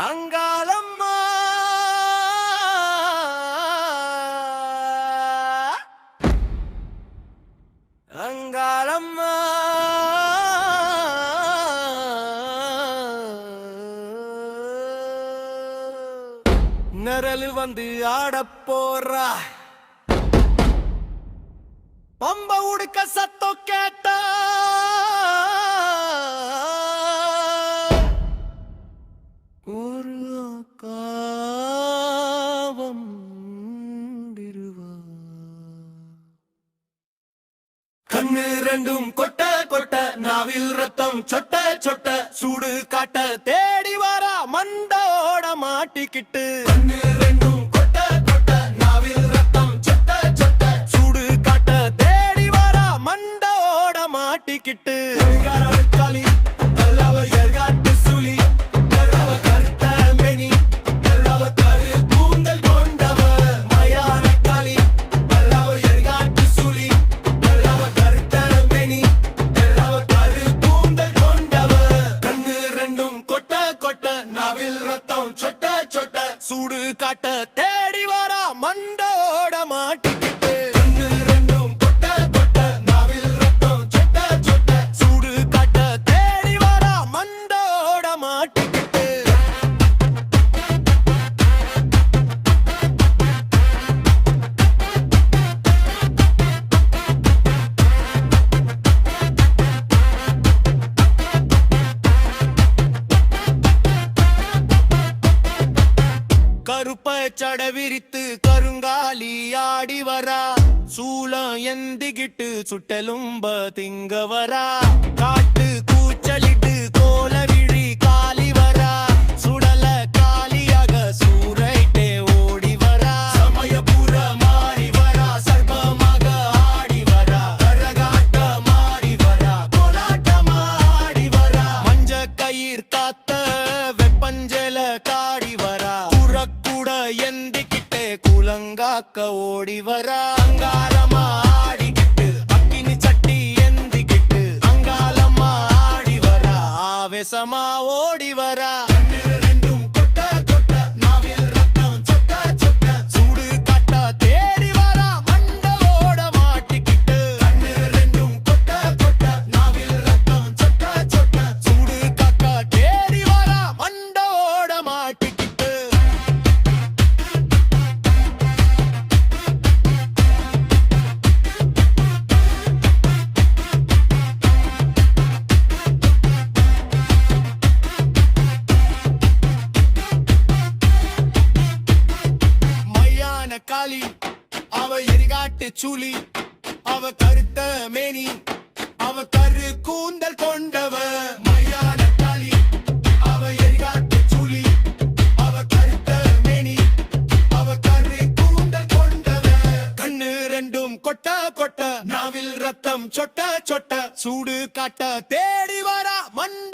அங்காளம்மா அங்காளம்மா நிரல் வந்து ஆடப் போறா பம்ப உடுக்க சத்தம் கேட்டா ஒரு காவம் கண்ணு ரெண்டும் கொட்ட கொட்ட நாவில் ரத்தம் சொட்ட சொட்ட சூடு காட்ட தேடி வரா மண்டோட மாட்டிக்கிட்டு கண்ணு ரெண்டும் கொட்ட கொட்ட நாவில் ரத்தம் சொட்ட சொட்ட சூடு காட்ட தேடி வரா மண்டோட மாட்டிக்கிட்டு சூடு காட்ட தேடி வரா மண்டோட மாட்டிக்கிட்டு ரெண்டும் கொட்ட கொட்ட நாவில் ரத்தம் சொட்ட சொட்ட சூடு காட்ட தேடி வரா மண்டோட மாட்டிக்கிட்டு கருப்ப சட விரித்து கருங்காலி ஆடி வரா சூலம் எந்திகிட்டு சுட்டலும்ப திங்க வரா காட்டு கூச்சலிட்டு கோல விழி காலி வரா சுடல காலியாக சூறைட்டே ஓடி வரா சமயபுர மாறி வரா சர்ப்பமாக ஆடி வரா கரகாட்ட மாறி வரா கோலாட்டமா ஆடி வரா மஞ்ச கயிர் காத்த வெப்பஞ்சல காடி வரா எந்திக்கிட்டே குலங்காக்க ஓடி வரா அங்காளம்மா ஆடிக்கிட்டு அக்கினி சட்டி எந்திக்கிட்டு அங்காளம்மா ஆடி வரா ஆவேசமா ஓடி வரா ரெண்டும் கொட்ட கொட்ட நாவில் ரத்தம் சொட்ட சொட்ட சூடு காட்ட தேடி வரா மண்டோட மாட்டிக்கிட்டு கண்ணு ரெண்டும் கொட்ட கொட்ட நாவில் ரத்தம் சொட்ட சொட்ட சூடு காட்ட தேடி வரா மண்டோட மாட்டிக்கிட்டு காளி அவ எரிகாட்டு சூலி அவ கருத்த மேனி அவ கரு கூந்தல் கொண்டவ மையான காளி அவ எரிகாட்டு சூலி அவ கருத்த மேனி அவ கரு கூந்தல் கொண்டவ கண்ணு ரெண்டும் கொட்ட கொட்ட நாவில் ரத்தம் சொட்ட சொட்ட சூடு காட்ட தேடி வரா மண்